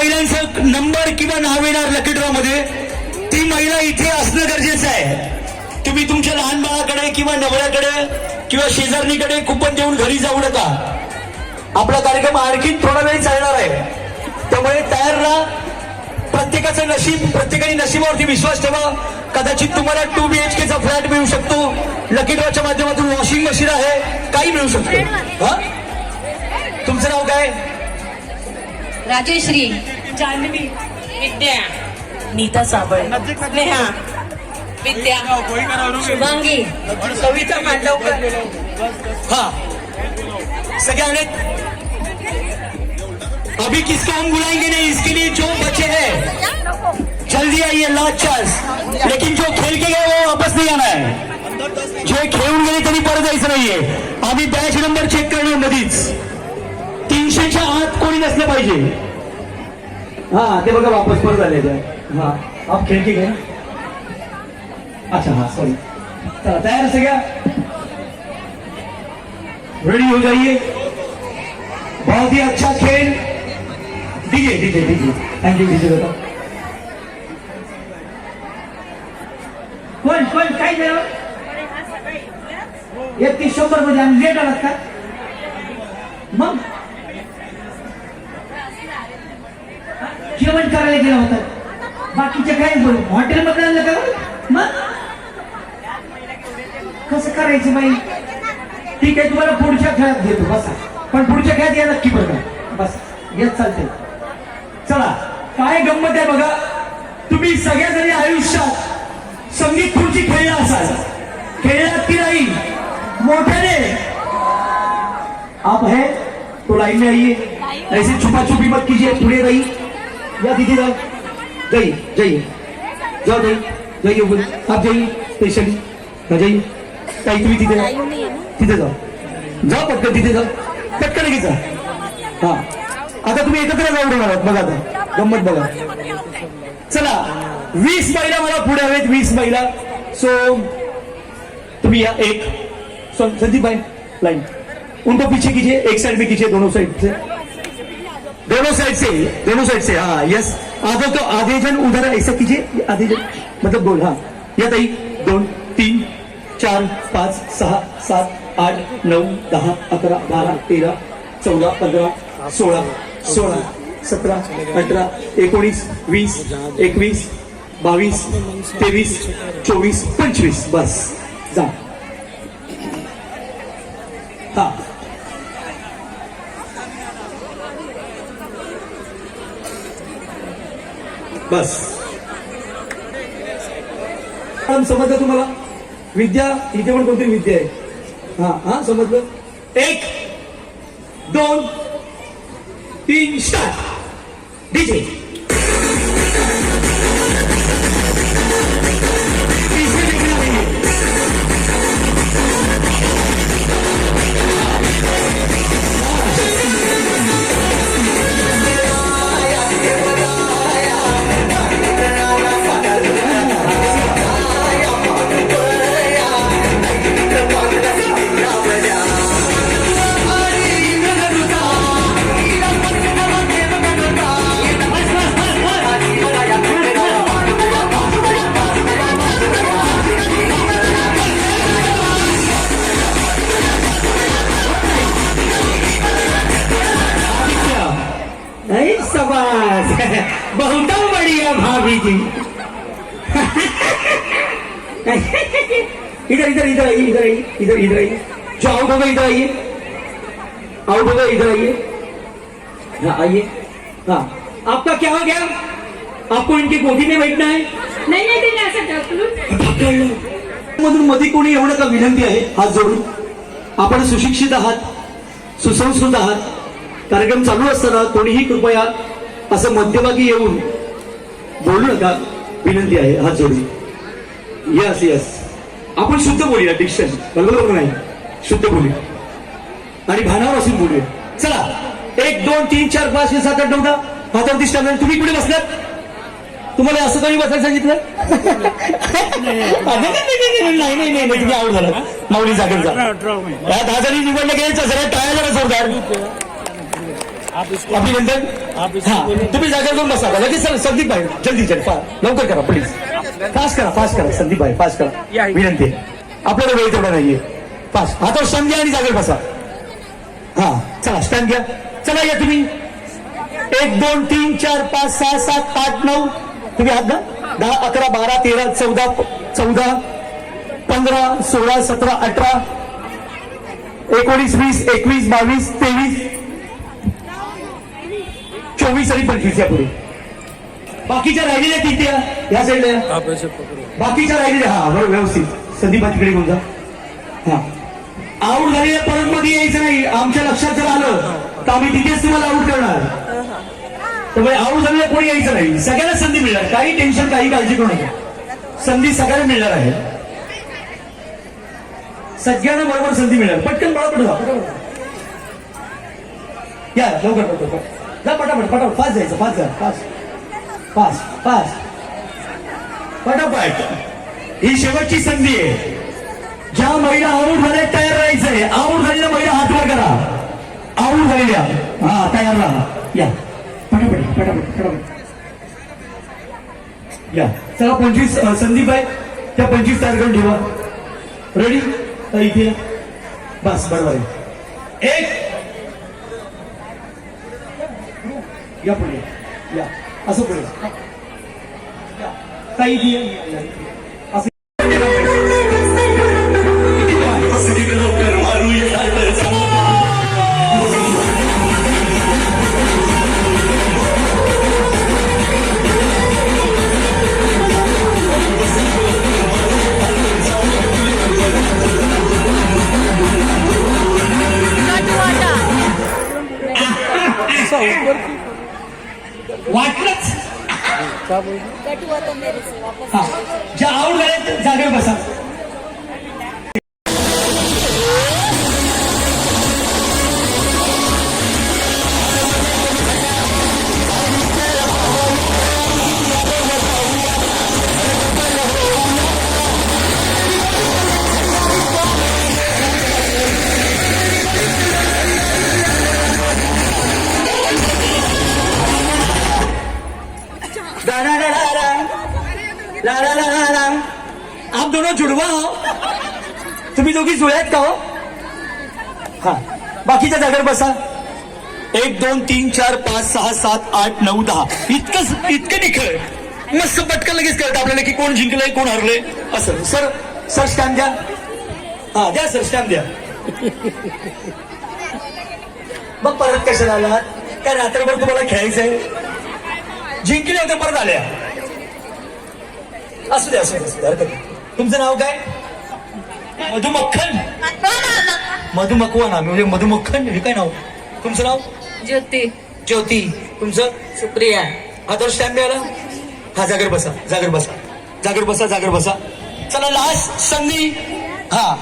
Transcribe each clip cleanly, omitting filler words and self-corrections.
महिलांचं नंबर किंवा नाव येणार लकी ड्रॉ मध्ये ती महिला इथे असणं गरजेचं आहे. तुम्ही तुमच्या लहान बाळाकडे किंवा नवऱ्याकडे किंवा शेजारणीकडे कुपन देऊन घरी जाऊ नका. आपला कार्यक्रम आणखी थोडा वेळ चालणार आहे, त्यामुळे तयार राहा. प्रत्येकाचं नशीब, प्रत्येकाने नशिबावरती विश्वास ठेवा. कदाचित तुम्हाला 2 BHK चा फ्लॅट मिळू शकतो. लकी ड्रॉच्या माध्यमातून वॉशिंग मशीन आहे, काही मिळू शकतो. हा, तुमचं नाव काय? राजेश्री, जान्हवी, विद्या, नीता साबळे, नेहा, विद्या, शुभांगी, कविता मांडवकर. हाँ, सगळ्यांनी अभी किसको हम बुलाएंगे नहीं, इसके लिए जो बचे हैं जल्दी आइए, लास्ट चांस. लेकिन जो खेल के गए वो वापस नहीं आना है. जे खेळून गेले त्यांनी परत जायचं नाहीये. आम्ही बॅच नंबर चेक करणार मधीच. 300च्या आत कोणी नसलं पाहिजे. हा, ते बघा वापस परत आले. हा, आप खेळ के गए. अच्छा, हाँ सॉरी. चला, तयार सगळ्या, रेडी हो जाइए. बहुत ही अच्छा खेल. DJ DJ DJ, thank you DJ बेटा. कोण कोण काय झालं? 3100 मध्ये आम्ही लेट आलात का? मग जेवण करायला गेला होता. बाकीचे काय हॉटेलमध्ये आणलं का? मग कसं करायचं बाई? ठीक आहे, तुम्हाला पुढच्या खेळात घेतो, बसा. पण पुढच्या खेळात या नक्की बघा. बस येत चालते. चला, काय गंमत आहे बघा. तुम्ही सगळ्याजणी आयुष्यात संगीत खुर्ची खेळला असाल, खेळलात की नाही? मोठ्याने आप है तो लाइन में आइए. ऐसे छुपा छुपी मत कीजिए. पुढे रही या दीदी जाओ, जाइए जाइए, जाओ जाइए जाइए ऊपर. आप जाइए स्पेशली, जाइए. ताई तुम्ही तिथे तिथे जाओ, जाओ पटकन तिथे जाओ, पटकन लगेच जा. हा, आता तुम्ही एकत्र जाऊन आहात. बघा आता गंमत बघा. चला, 20 महिला मला पुढे हवेत. 20 महिला. सो तुम्ही या. एक संदीप भाई लाइन उनको पीछे कीजिए. एक साइड में कीजिए, दोनों साइड से, दोनों साइड से, दोनों साइड से. हाँ यस. आधे तो आधे जन उधर ऐसा कीजिए. आधे जन मतलब गोल. हाँ या ताई. 2 3 4 5 6 7 8 9 10 11 12 13 14 15 16 16 17 18 19 20 21 22 23 24 25. बस जा. हा, बस. समजलं तुम्हाला? विद्या इथे पण कोणती विद्या आहे? हा हा, समजलं. 1 2 3 स्टार्ट. डीजे बहुत बढ़िया भाभी जी. इधर इधर इधर आइए, इधर आइए, इधर इधर आइए. जो आउट होगा इधर आइए, आउट होगा इधर आइए. हाँ आइए. हाँ, आपका क्या हो गया? आपको इनकी गोदी में बैठना है? नाही नाही, ते असं मधून मध्ये कोणी येऊ नका, विनंती आहे हात जोडून. आपण सुशिक्षित आहात, सुसंस्कृत आहात. कार्यक्रम चालू असताना कोणीही कृपया असं मध्यभागी येऊन बोलू नका, विनंती आहे हात जोडून. यस यस, आपण शुद्ध बोलूया. डिक्शन बरोबर नाही, शुद्ध बोलूया आणि भानावर असून बोलूया. चला, 1 2 3 4 5 6 7 8 9 10 हातावरती स्टॅम्प. तुम्ही कुठे बसलात? तुम्हाला असं काही बसायला सांगितलं? नाही नाही नाही, तुम्ही आऊट झाला. माऊली जागेवर जा. 10 जणी निवडले गेले, जरा टाळ्या जरा जोरदार. अभिनंदन. हा तुम्ही जागेवर जाऊन बसा लगेच. संदीप भाई जल्दी लवकर करा प्लीज. फास्ट करा संदीप भाई फास्ट करा विनंती. आपल्याला वेळ तेवढा नाहीये. फास्ट हातावर स्टँड घ्या आणि जागेवर बसा. हा चला स्टँड घ्या. चला या तुम्ही. 1 2 3 4 5 6 7 8 9 तुम्ही हात घ्या. 10 11 12 13 14 15 16 17 18 19 20 21 22 23 24 आणि 25 या पुढे. बाकीच्या राहिलेल्या किती या साईडला. बाकीच्या राहिलेल्या हा बरोबर व्यवस्थित. संदीप तिकडे घेऊन जा. हा आऊट झालेल्या परत मध्ये यायचं नाही. आमच्या लक्षात जर आलं तर आम्ही तिथेच तुम्हाला आऊट करणार. त्यामुळे आऊट झालेल्या कोणी यायचं नाही. सगळ्यांना संधी मिळणार. काही टेन्शन काही काळजी करू नका. संधी सगळ्यांना मिळणार आहे. सगळ्यांना बरोबर संधी मिळणार. पटकन पटापट या लवकर जा. पटापट फास्ट जायचं. फास्ट पटापट. ही शेवटची संधी आहे. ज्या महिला आऊट झाल्या तयार राहायचंय. आऊट झालेल्या महिला हात वर करा. आऊट झालेल्या हा तयार राहा. या पटापट या. चला 25 संदीप आहे त्या 25 तयार करून ठेवा. रेडी इथे बस बरोबर आहे. 1 या पुढे या असं पुढे काही असं. वाटलंच ज्या आऊट झाल्या जागेवर बसा. आप दोनों जुड़वा हो. तुम्ही दोघी जुळ्यात का हो. हा बाकीच्या जागेवर बसा. 1 2 3 4 5 6 7 8 9 10 इतकं निखळ मस्त पटकन लगेच कळतं आपल्याला की कोण जिंकलंय कोण हरलंय असं. सर स्टॅम्प द्या. हा द्या सर स्टॅम्प द्या. मग परत कशाला आलात. काय रात्रभर तुम्हाला खेळायचंय. जिंकले होते परत आल्या. असू द्या हरकत. तुमचं नाव काय. मधुमक्खन म्हणजे मधुमक्खन हे काय नाव. तुमचं नाव ज्योती. तुमचं सुप्रिया. हातावर स्टॅम्प द्यायला. हा जागेवर बसा. चला लास्ट संधी. हा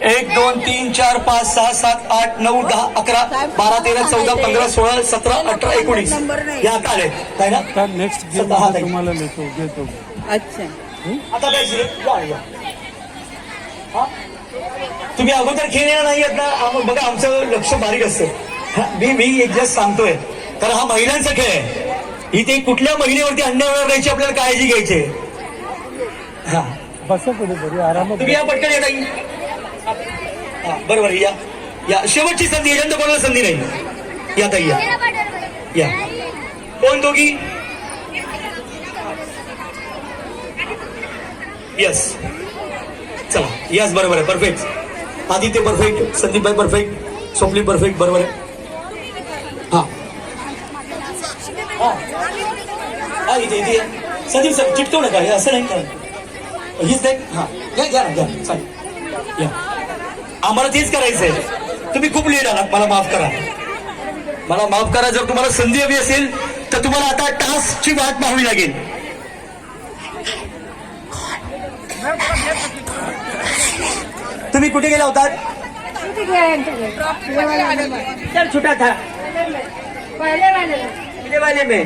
1 2 3 4 5 6 7 8 9 10 11 12 13 14 15 16 17 18 19 या आता आले काय ना. नेक्स्ट गेम तुम्हाला घेतो. अच्छा आता काय तुम्ही अगोदर खेळणार नाही आहेत ना. बघा आमचं लक्ष बारीक असतं. मी एक जास्त सांगतोय कारण हा महिलांचा खेळ आहे. इथे कुठल्या महिलेवरती अन्याय होणार याची आपल्याला काळजी घ्यायची. हा बसा कुठेतरी आरामात. तुम्ही या पटकन या ताई. हा बरोबर या शेवटची संधी. याच्यानंतर कोणाला संधी नाही. या ताई या. कोण दोघी. यस चला यस बरोबर आहे. परफेक्ट. आदित्य परफेक्ट. संदीप भाई परफेक्ट. स्वप्नी परफेक्ट बरोबर आहे. हा इथे संदीप सर चिटकव नका. हे असं नाही का. हीच नाही. हा घ्या चालेल या. आम्हाला तेच करायचंय. तुम्ही खूप लेट आलात. मला माफ करा. जर तुम्हाला संधी हवी असेल तर तुम्हाला आता टास्कची वाट पाहावी लागेल. तुम्ही कुठे गेला होतात. सर छुटा था पहले वाले में.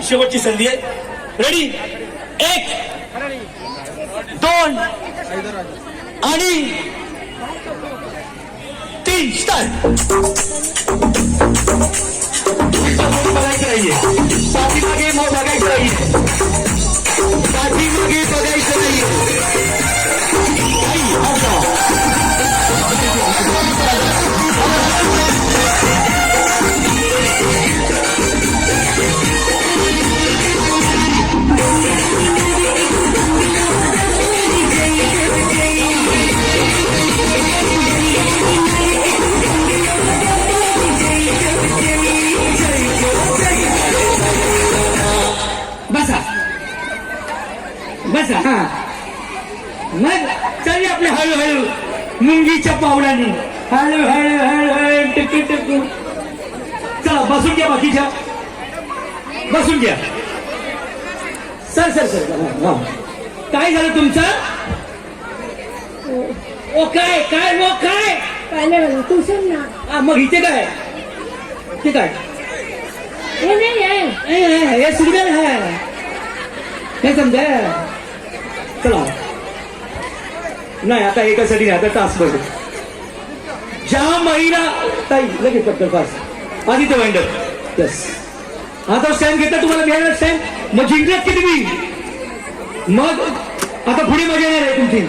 शेवटची संधी आहे. रेडी 1 2 आणि 3 स्टार्ट. बघायचं नाहीये, पाठीमागे मग बघायचं नाहीये, पाठीमागे बघायचं नाहीये. आई, आता. बसा बसा. हा मग चालली आपले हळूहळू मुंगीच्या पावलाने हळूहळू हळूहळू टिकू टिकू. चला बसून घ्या, बाकीच्या बसून घ्या. सर सर सर हा. काय झालं तुमचं? ओ काय काय वो काय? काय नाही तू सांग ना. हा, मग इथे काय? ते काय हे नाही आहे. हे सिग्नल आहे हे समजा. चला नाही आता एकासाठी नाही, आता तासभर. ज्या महिला ताई लगेच पटकन फास्ट आदित्य वाइंडर. यस आता स्टँड घेतला तुम्हाला मिळाला स्टँड. मग जिंकलात की तुम्ही. मग आता पुढे मजा येणार आहे तुमची.